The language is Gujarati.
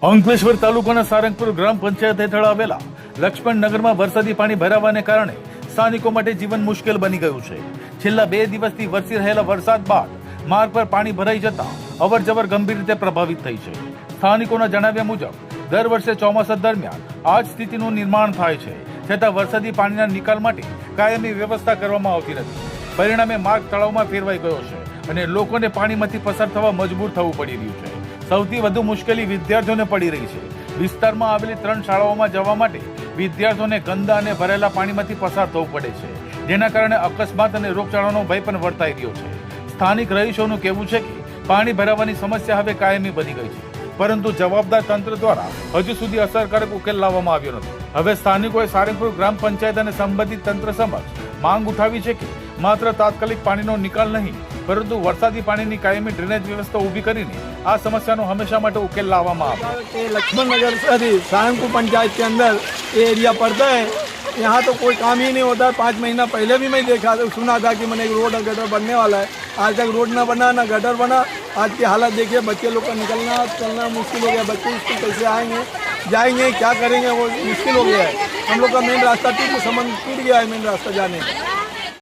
અંકલેશ્વર તાલુકાના સારંગપુર ગ્રામ પંચાયત હેઠળ આવેલા લક્ષ્મણનગરમાં વરસાદી પાણી ભરાવાને કારણે સ્થાનિકો માટે જીવન મુશ્કેલ બની ગયું છે। છેલ્લા 2 દિવસથી વરસી રહેલા વરસાદ બાદ માર્ગ પર પાણી ભરાઈ જતા અવરજવર ગંભીર રીતે પ્રભાવિત થઈ છે। સ્થાનિકોના જણાવ્યા મુજબ દર વર્ષે ચોમાસા દરમિયાન આ જ સ્થિતિનું નિર્માણ થાય છે, છતાં વરસાદી પાણીના નિકાલ માટે કાયમી વ્યવસ્થા કરવામાં આવતી નથી। પરિણામે માર્ગ તળાવમાં ફેરવાઈ ગયો છે અને લોકોને પાણીમાંથી પસાર થવા મજબૂર થવું પડી રહ્યું છે। સૌથી વધુ મુશ્કેલી વિદ્યાર્થીઓને પડી રહી છે। વિસ્તારમાં આવેલી 3 શાળાઓમાં જવા માટે વિદ્યાર્થીઓને ગંદા અને ભરેલા પાણીમાંથી પસાર થવું પડે છે, જેના કારણે અકસ્માત અને રોગચાળાનો ભય પણ વર્તાઈ રહ્યો છે। સ્થાનિક રહીશોનું કહેવું છે કે પાણી ભરાવાની સમસ્યા હવે કાયમી બની ગઈ છે, પરંતુ જવાબદાર તંત્ર દ્વારા હજુ સુધી અસરકારક ઉકેલ લાવવામાં આવ્યો નથી। હવે સ્થાનિકોએ સારંગપુર ગ્રામ પંચાયત અને સંબંધિત તંત્ર સમક્ષ માંગ ઉઠાવી છે કે માત્ર તાત્કાલિક પાણીનો નિકાલ નહીં, પરંતુ વરસાદી પાણીની कायमी ड्रेनेज व्यवस्था ऊभी કરીને આ સમસ્યાનો હંમેશા માટે ઉકેલ લાવવામાં આવે। लक्ष्मण नगर सारंगपुर पंचायत के अंदर ये एरिया पड़ता है। यहाँ तो कोई काम ही नहीं होता। 5 महीना पहले भी मैं देखा सुना था कि मैंने एक रोड और गटर बनने वाला है। आज तक रोड ना बना ना गटर बना। आज की हालत देखिए, बच्चे लोग का निकलना चलना मुश्किल हो गया। बच्चे स्कूल कैसे आएंगे जाएंगे क्या करेंगे वो मुश्किल हो गया है। हम लोग का मेन रास्ता टूट गया है, मेन रास्ता जाने का।